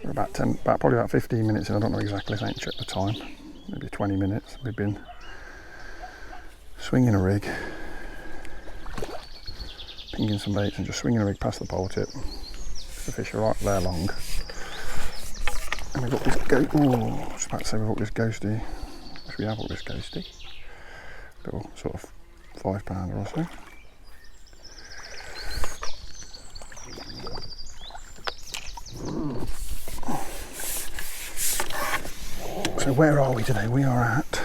We're probably about 15 minutes in. I don't know exactly, I ain't checked the time. Maybe 20 minutes. We've been swinging a rig, pinging some baits and just swinging a rig past the pole tip. The fish are right there long. And we've got this I was about to say we've got this ghosty, which we have got this ghosty. Little sort of 5-pounder or so. So where are we today? We are at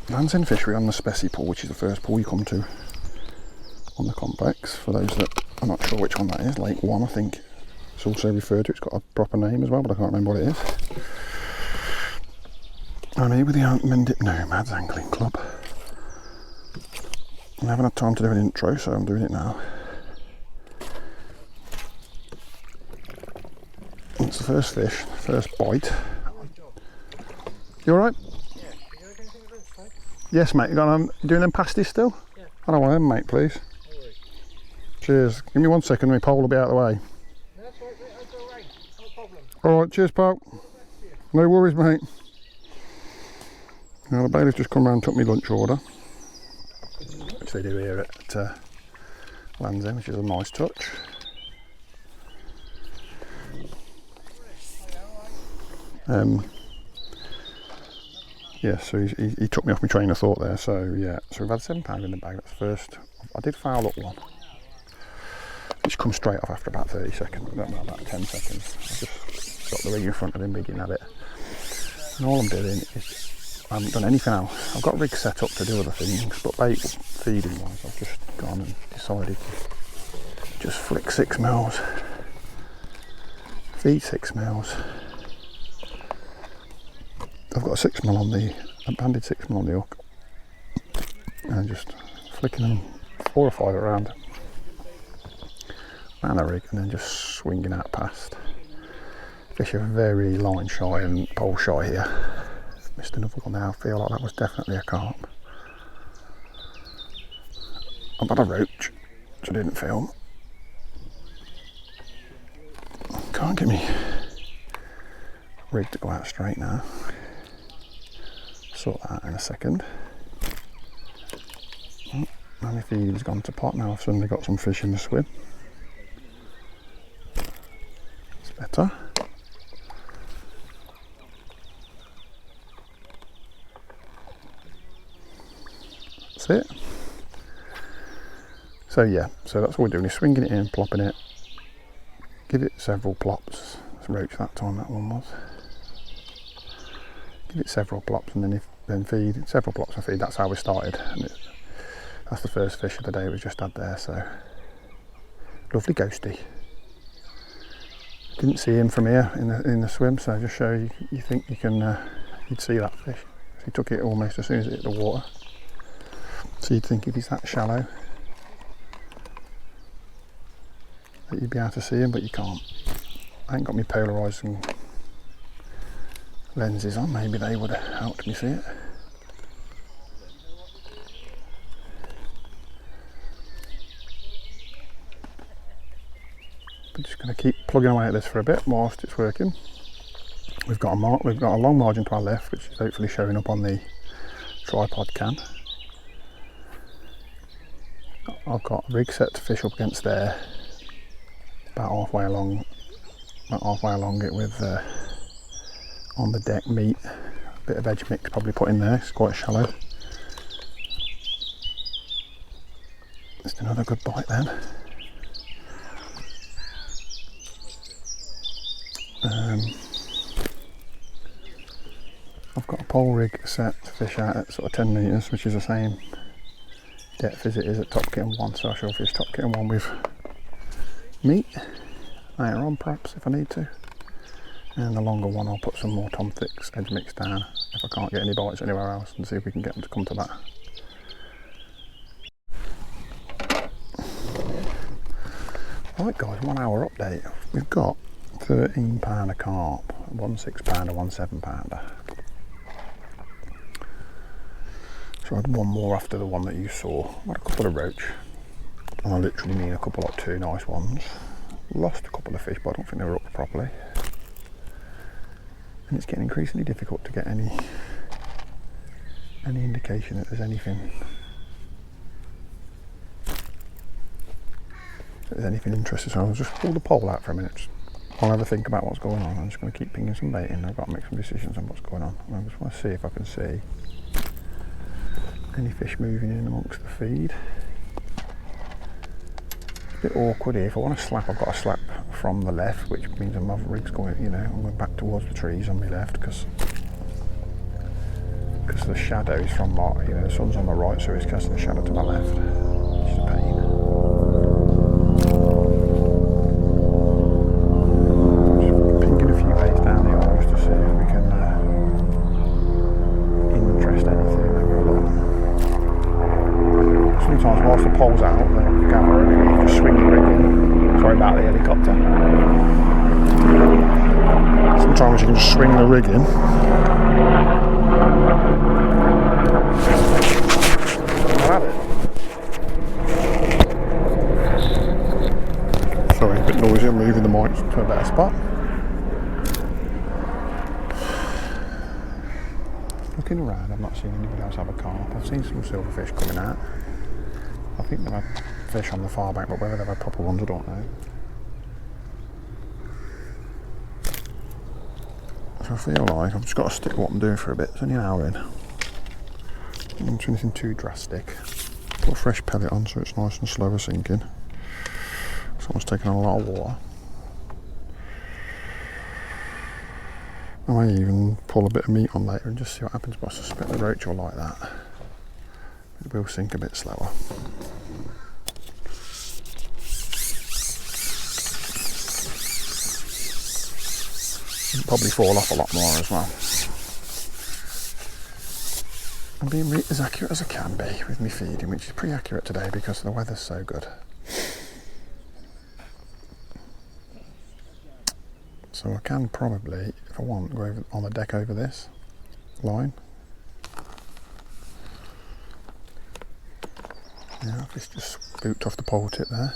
Landsend Fishery on the Specie pool, which is the first pool you come to on the complex. For those that are not sure which one that is, Lake 1 I think it's also referred to. It's got a proper name as well, but I can't remember what it is. I'm here with the Mendip Nomads Angling Club. I haven't had time to do an intro, so I'm doing it now. It's the first fish, first bite. You alright? Yeah. You going anything with this, mate? Yes, mate. You doing them pasties still? Yeah. I don't want them, mate, please. No worries. Cheers. Give me 1 second, my pole will be out of the way. No, that's all right, mate. I'll go away. No problem. Alright, cheers, pal. No worries, mate. Now, the bailiff just come round and took me lunch order, which they do here at Landsend, which is a nice touch. Yeah, so he took me off my train of thought there. So yeah, so we've had £7 in the bag. That's first. I did foul up one, which comes straight off after about 30 seconds, about 10 seconds. I just got the rig in front of him, he didn't have it. And all I'm doing is, I haven't done anything else. I've got a rig set up to do other things, but bait feeding wise, I've just gone and decided to just flick 6 mils, feed 6 mils. I've got a 6 mil on a banded 6 mil on the hook, and just flicking them 4 or 5 around the rig, and then just swinging out past. Fish are very line shy and pole shy here. Missed another one now. I feel like that was definitely a carp. I've had a roach, which I didn't film. Can't get me rig to go out straight now. Sort that out in a second. Oh, now my feeding's gone to pot. Now I've suddenly got some fish in the swim. It's better. That's it. So yeah, so that's what we're doing, is swinging it in, plopping it. Give it several plops. It's roach that time, that one was. Give it several plops and then feed, several plops of feed. That's how we started. And that's the first fish of the day we just had there, so. Lovely ghosty. Didn't see him from here in the swim, so just show you think you can, you'd see that fish. So he took it almost as soon as it hit the water. So you'd think if he's that shallow, that you'd be able to see him, but you can't. I ain't got my polarising lenses on, maybe they would have helped me see it. We're just going to keep plugging away at this for a bit whilst it's working. We've got a long margin to our left, which is hopefully showing up on the tripod cam. I've got a rig set to fish up against there, about halfway along it with on the deck meat, a bit of edge mix probably put in there, it's quite shallow. Just another good bite then. I've got a pole rig set to fish out at sort of 10 metres, which is the same depth as it is at top kitten 1, so I shall fish top kitten 1 with meat later on perhaps if I need to. And the longer one I'll put some more Tom Thick's edge mix down if I can't get any bites anywhere else, and see if we can get them to come to that. Right guys, 1 hour update. We've got 13 pounder carp, 1 6 pounder, 1 7 pounder. So I had one more after the one that you saw. I had a couple of roach, and I literally mean a couple of 2 nice ones. lost a couple of fish, but I don't think they were up properly. And it's getting increasingly difficult to get any indication that there's anything interesting. So I'll just pull the pole out for a minute. I'll have a think about what's going on. I'm just going to keep pinging some bait in. I've got to make some decisions on what's going on. I just want to see if I can see any fish moving in amongst the feed. It's a bit awkward here. If I want to slap, I've got to slap from the left, which means my rig's going, I'm going back towards the trees on my left because the shadow is from my, the sun's on my right, so it's casting the shadow to my left, which is a pain. Just pinging a few baits down the arms to see if we can interest anything over a lot. Sometimes whilst the pole's out, the gatherer, you just swing the rig in. Sorry about the helicopter. Sometimes you can just swing the rig in. Sorry, a bit noisy. I'm moving the mic to a better spot. Looking around, I've not seen anybody else have a carp. I've seen some silverfish coming out. I think they've had fish on the far bank, but whether they've had proper ones, I don't know. So I feel like I've just got to stick what I'm doing for a bit. It's only an hour in. Not anything too drastic. Put a fresh pellet on so it's nice and slow sinking. Someone's taking on a lot of water. I may even pull a bit of meat on later and just see what happens, but I suspect the roach will like that. It will sink a bit slower. It'll probably fall off a lot more as well. I'm being as accurate as I can be with my feeding, which is pretty accurate today because the weather's so good. So I can probably, if I want, go over on the deck over this line. Yeah, this just spooked off the pole tip there.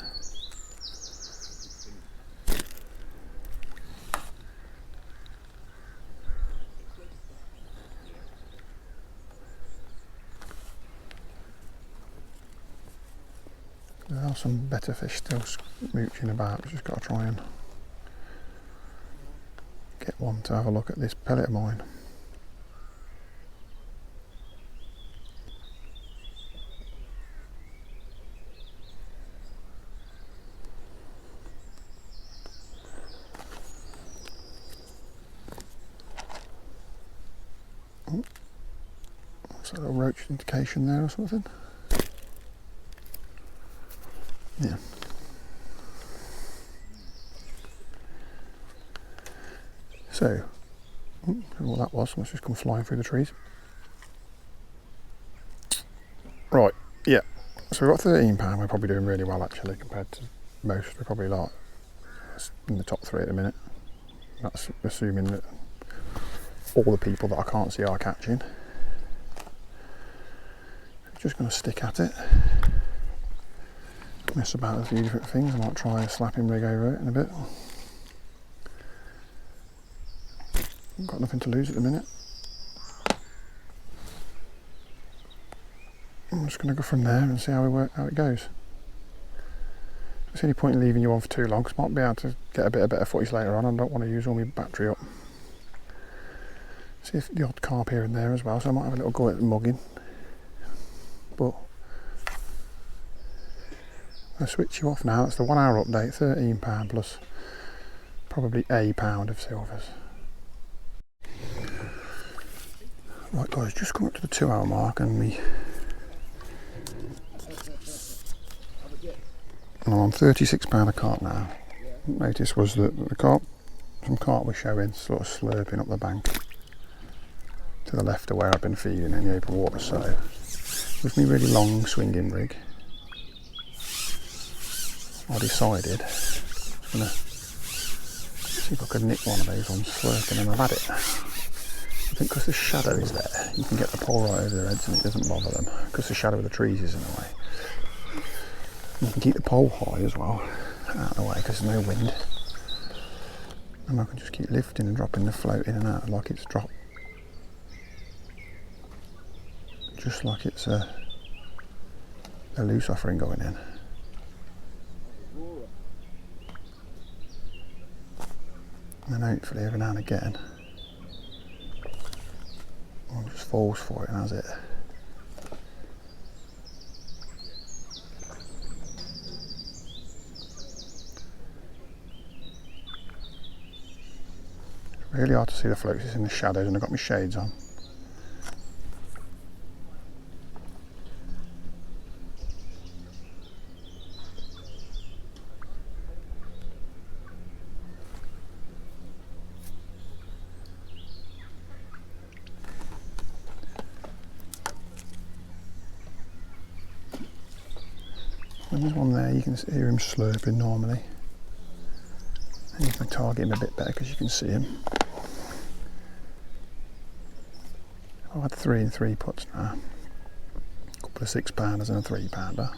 There are some better fish still mooching about. We've just got to try and get one to have a look at this pellet of mine. Oh, is that a roach indication there or something? Yeah. So, I don't know what that was, must just come flying through the trees. Right, yeah, so we've got £13, we're probably doing really well actually compared to most. We're probably like in the top 3 at the minute. That's assuming that all the people that I can't see are catching. Just going to stick at it. Mess about with a few different things. I might try a slapping rig over it in a bit. I've got nothing to lose at the minute. I'm just going to go from there and see how it goes. There's any point in leaving you on for too long because I might be able to get a bit of better footage later on. I don't want to use all my battery up. See if the odd carp here and there as well, so I might have a little go at the mugging. But I'll switch you off now. It's the 1 hour update, £13 plus probably a pound of silvers. Right guys, just come up to the 2 hour mark and I'm on £36 a carp now. Notice was that some carp was showing sort of slurping up the bank to the left of where I've been feeding in the open water. So with me really long swinging rig, I decided I'm going to see if I could nick one of those on slurping, and I've had it. I think because the shadow is there, you can get the pole right over their heads and it doesn't bother them because the shadow of the trees is in the way. You can keep the pole high as well, out of the way because there's no wind. And I can just keep lifting and dropping the float in and out like it's dropped. Just like it's a loose offering going in. And then hopefully every now and again one just falls for it and has it. It's really hard to see the floats, it's in the shadows and I've got my shades on. When there's one there, you can hear him slurping normally. And you can target him a bit better because you can see him. I've had 3 and 3 puts now. A couple of 6-pounders and a 3-pounder.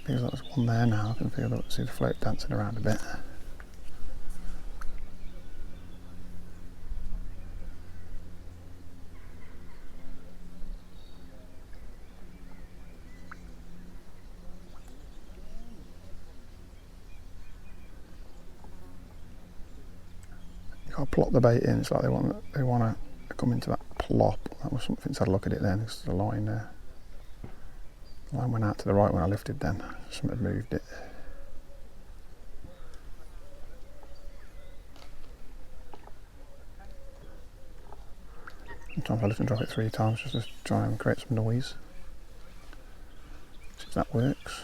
Feels like there's one there now. I can see the float dancing around a bit. I'll plop the bait in. It's like they want to come into that plop. That was something. So I had a look at it then. There's the line there. The line went out to the right when I lifted. Then something had moved it. Sometimes I lift and drop it 3 times just to try and create some noise. See if that works.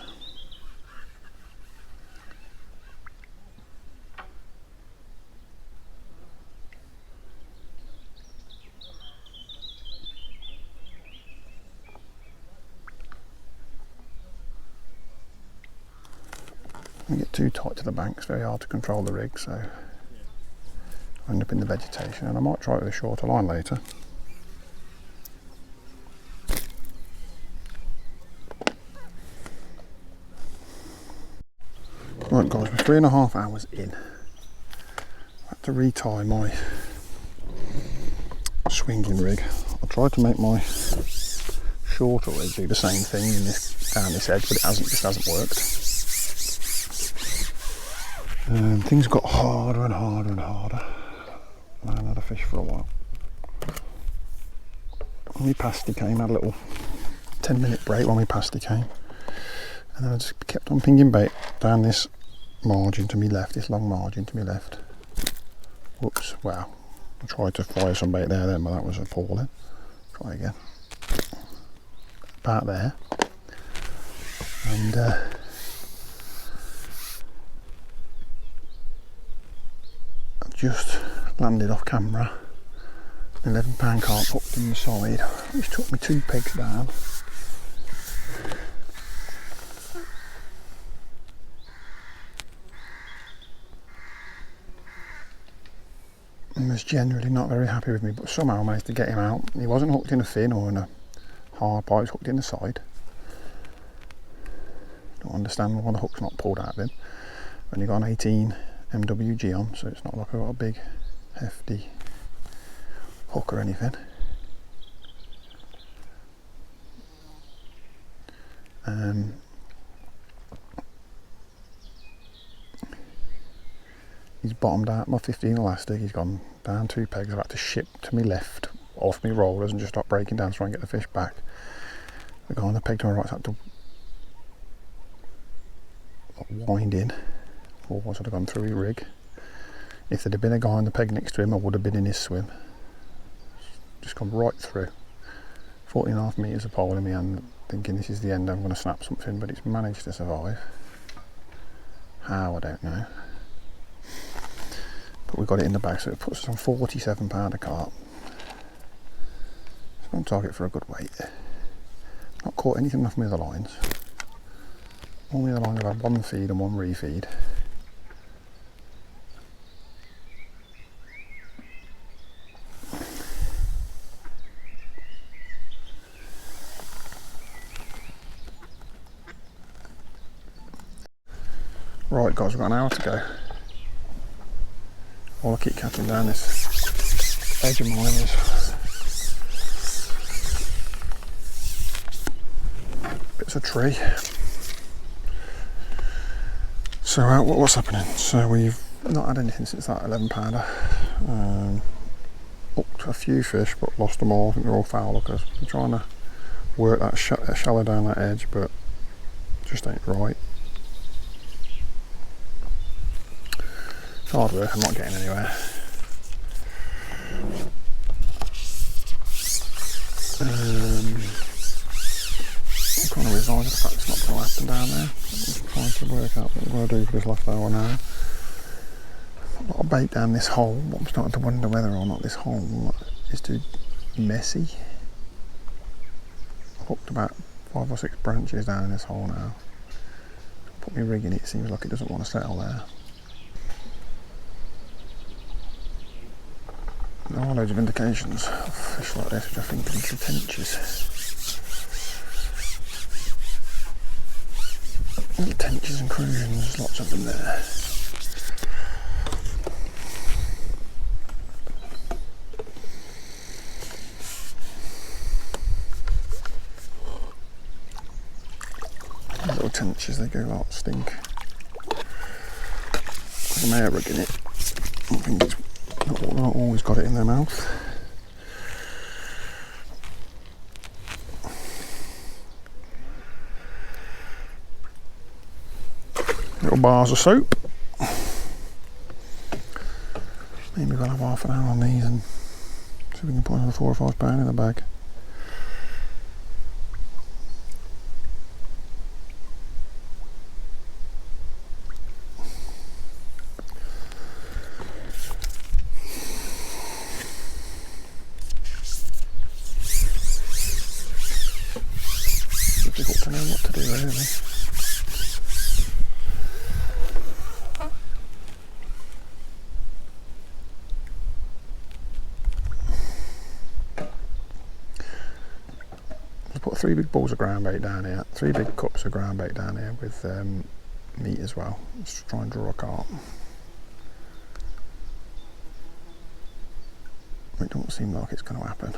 When you get too tight to the bank, it's very hard to control the rig, so I end up in the vegetation, and I might try it with a shorter line later. Right guys, we're 3.5 hours in. I had to retie my swinging rig. I tried to make my shorter rig do the same thing in down this edge, but it just hasn't worked. And things got harder and harder and harder. I hadn't had a fish for a while. When my pasty came, I had a little 10-minute break when my pasty came. And then I just kept on pinging bait down this margin to my left, this long margin to my left. Whoops, wow. I tried to fire some bait there then, but that was appalling. Try again. About there. And just landed off camera. An 11-pound carp hooked in the side, which took me 2 pegs down. And was generally not very happy with me, but somehow I managed to get him out. He wasn't hooked in a fin or in a hard bite, he was hooked in the side. Don't understand why the hook's not pulled out of him. Only got an 18 MWG on, so it's not like I've got a big hefty hook or anything. He's bottomed out my 15 elastic, he's gone down 2 pegs. I've had to ship to my left off my rollers and just stop breaking down to try and get the fish back. The guy on the peg to my right's had to wind in, or once I'd have gone through his rig. If there'd have been a guy on the peg next to him, I would have been in his swim. Just gone right through. 14.5 metres of pole in my hand, thinking this is the end, I'm going to snap something, but it's managed to survive. How, I don't know. But we got it in the bag, so it puts us on 47-pounder carp. It's on target for a good weight. Not caught anything off my other lines. All my other lines have had 1 feed and 1 refeed. Right guys, we've got an hour to go. All I keep catching down this edge of mine is bits of tree. So what's happening? So we've not had anything since that 11 pounder. Hooked a few fish but lost them all. I think they're all foul hookers. I'm trying to work that shallow down that edge but just ain't right. It's hard work, I'm not getting anywhere. I'm kind of resigned to the fact it's not going to happen down there. I'm just trying to work out what I'm going to do for this last hour now. A lot of bait down this hole, but I'm starting to wonder whether or not this hole is too messy. I've hooked about 5 or 6 branches down in this hole now. Put my rig in it, seems like it doesn't want to settle there. There are loads of indications of fish like this, which I think are little tenches. Little tenches and crusions, there's lots of them there. Little tenches, they go like stink. Some air rig in it. I think it's not always got it in their mouth. Little bars of soap. Maybe we'll have half an hour on these and see if we can put another 4 or 5 pound in the bag. Difficult to know what to do really. I've put 3 big balls of ground bait down here, 3 big cups of ground bait down here with meat as well. Let's try and draw a carp. It don't seem like it's going to happen.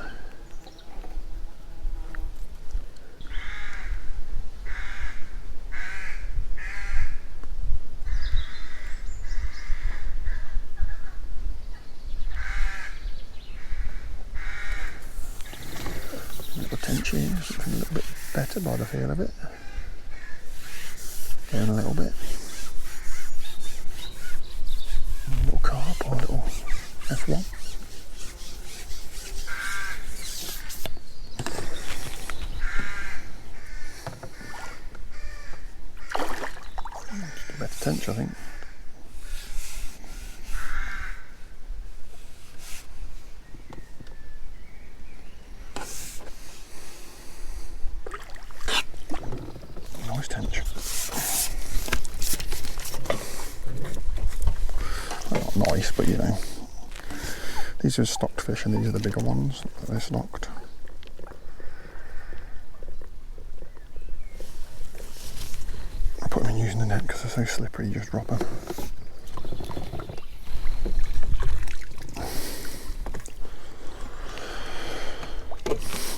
Here, something a little bit better by the feel of it. Going a little bit. A little carp or a little F1. Just a better tench, I think. Nice, but you know, these are stocked fish and these are the bigger ones that they're stocked. I put them in using the net because they're so slippery, you just drop them.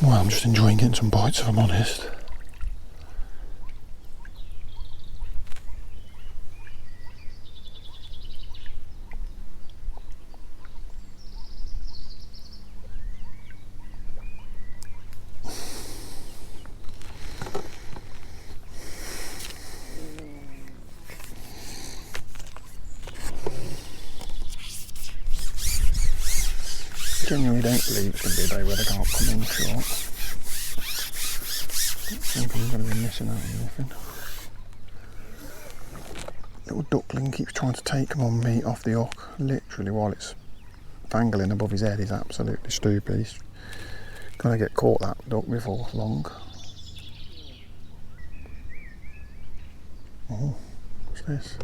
Well, I'm just enjoying getting some bites if I'm honest. Genuinely don't believe it's going to be a day where they can't come in short. I don't think I'm going to be missing out on anything. Little duckling keeps trying to take my meat off the hook, literally while it's dangling above his head. He's absolutely stupid. He's going to get caught, that duck, before long. Oh, what's this?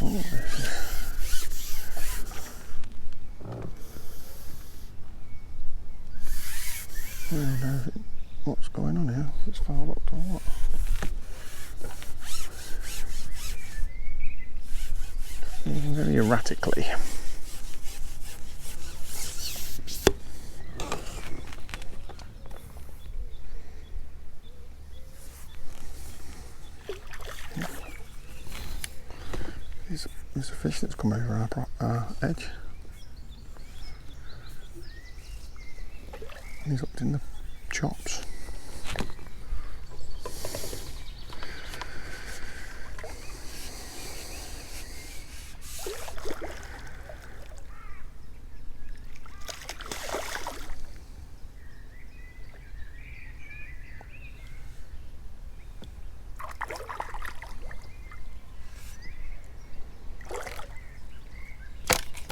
Oh, this is... I don't know what's going on here, if it's foul hooked or what. erratically. There's a fish that's come over our edge. He's hooked in the chops.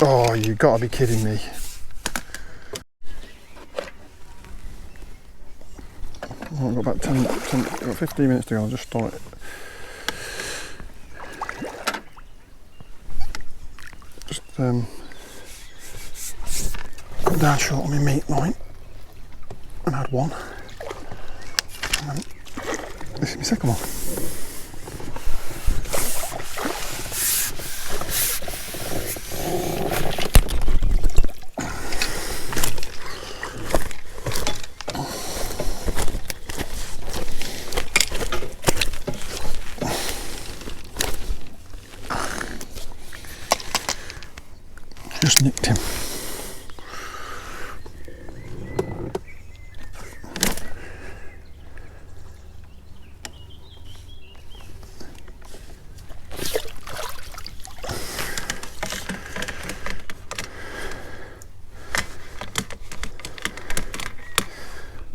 Oh, you gotta be kidding me. Oh, I've got about 15 minutes to go. I'll just start it. Just come down short on my meat line and add one. And then this is my second one. Just nicked him.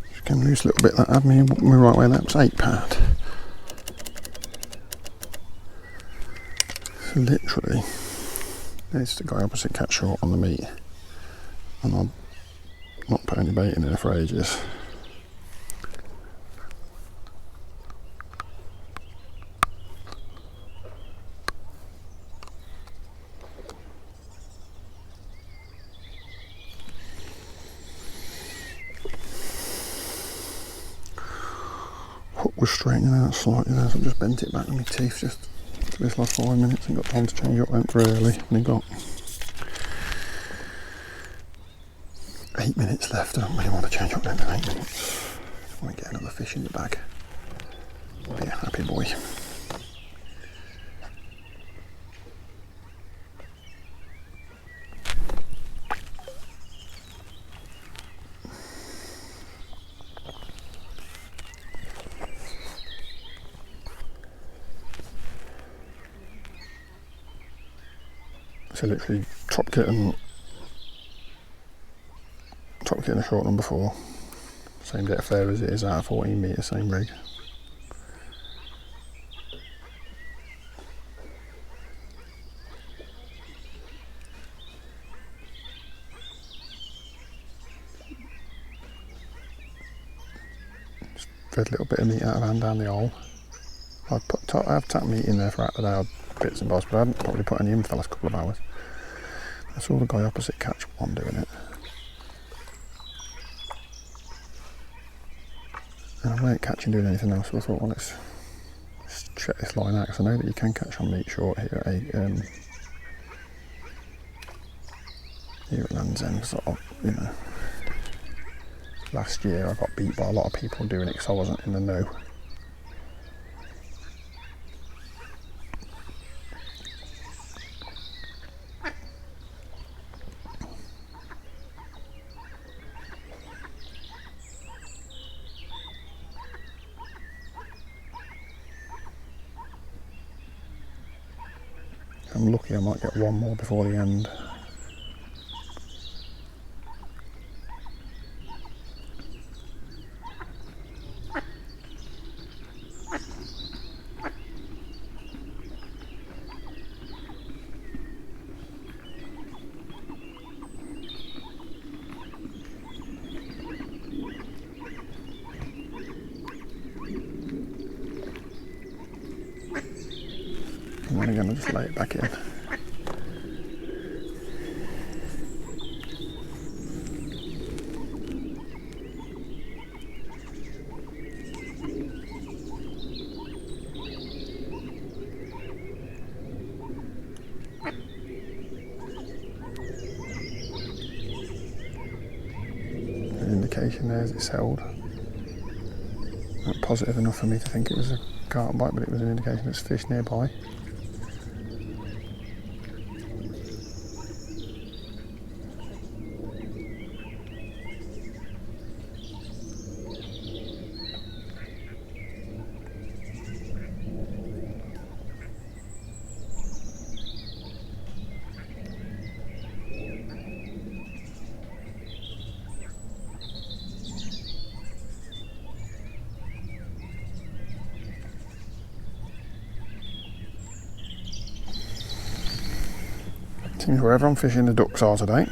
Just came loose a little bit. That had me right way. That was £8. So literally. There's the guy opposite catch short on the meat, and I'll not put any bait in there for ages. Hook was straightening out slightly there, so I just bent it back with my teeth just for this last 5 minutes and got time to change up. Went for early and he got 8 minutes left. I don't really want to change up then in 8 minutes. I want to get another fish in the bag. Be a happy boy. So literally top kit and a short number 4. Same depth there as it is out, 14 metres, same rig. Just fed a little bit of meat out of hand down the hole. I've tapped meat in there throughout the day, bits and bobs, but I haven't probably put any in for the last couple of hours. I saw the guy opposite catch one doing it. And I weren't catching doing anything else, so I thought, well, let's check this line out, because I know that you can catch on meat short here at Landsend. So, you know, last year I got beat by a lot of people doing it because I wasn't in the know. If I'm lucky, I might get one more before the end. And then again, I'll just lay it back in. indication there is it settled. Not positive enough for me to think it was a carp bite, but it was an indication there's fish nearby. Seems wherever I'm fishing the ducks are today.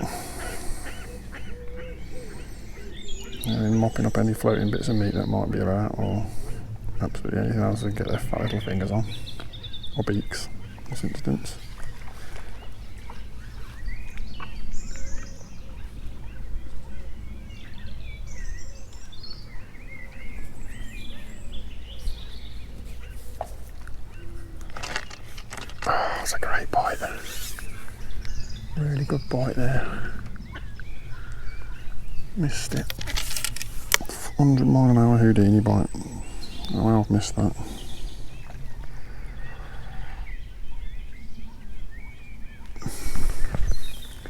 They're mopping up any floating bits of meat that might be about, or absolutely anything else to get their fat little fingers on, or beaks in this instance. Oh, that's a great bite there. Really good bite there. Missed it. 100 mile an hour Houdini bite. Oh, I've missed that.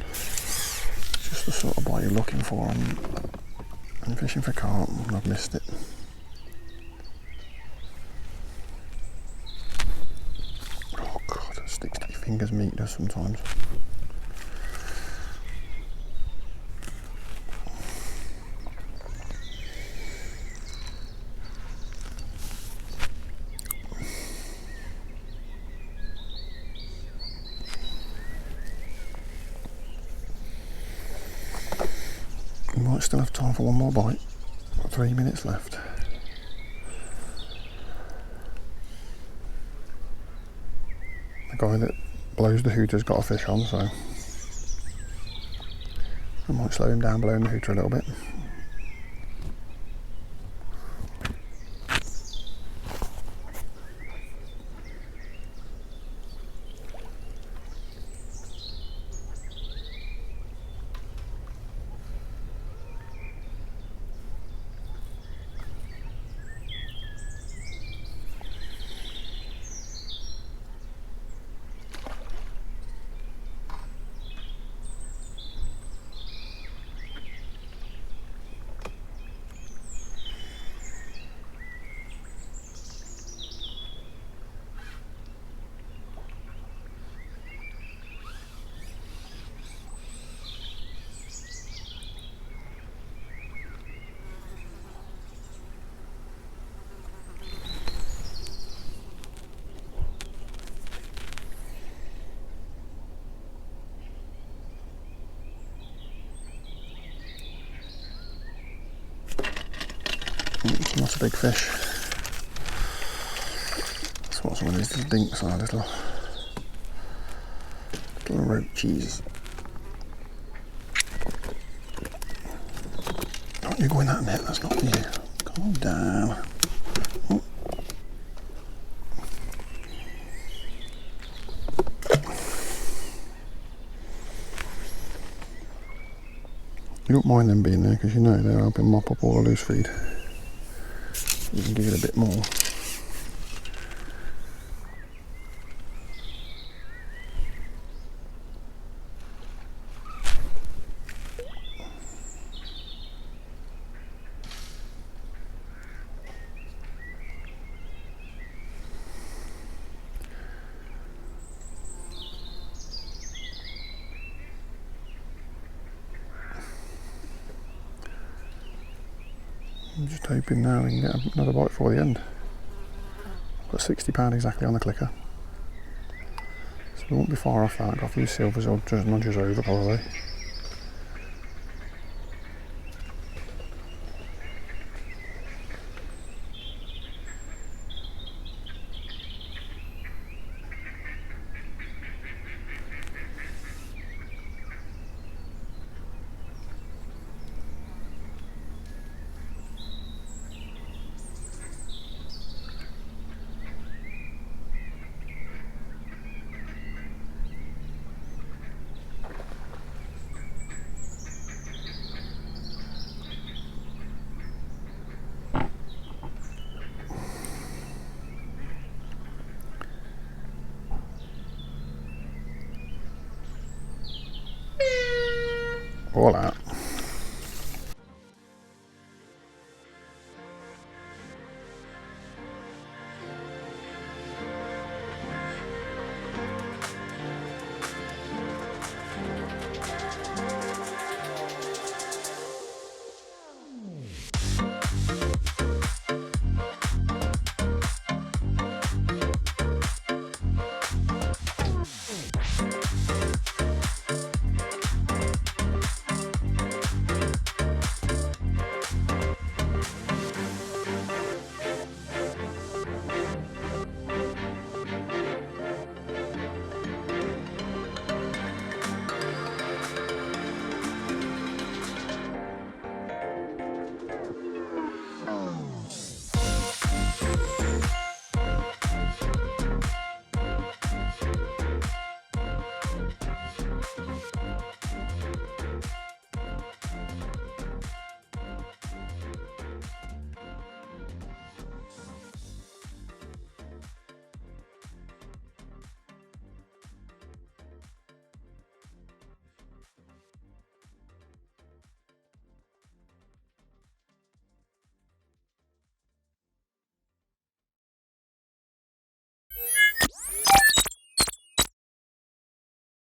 Just the sort of bite you're looking for when fishing for carp, and I've missed it. Oh God, it sticks to your fingers, meat does sometimes. We might still have time for one more bite. 3 minutes left. The guy that blows the hooter's got a fish on, so I might slow him down blowing the hooter a little bit. Not a big fish. That's what some of these little dinks are, little roaches. Don't you go in that net, that's not you. Calm down. Oh. You don't mind them being there because you know they're helping mop up all the loose feed. You can give it a bit more. I'm just hoping now we can get another bite before the end. I've got £60 exactly on the clicker, so we won't be far off that. I've got a few silvers or just nudges over probably. All out.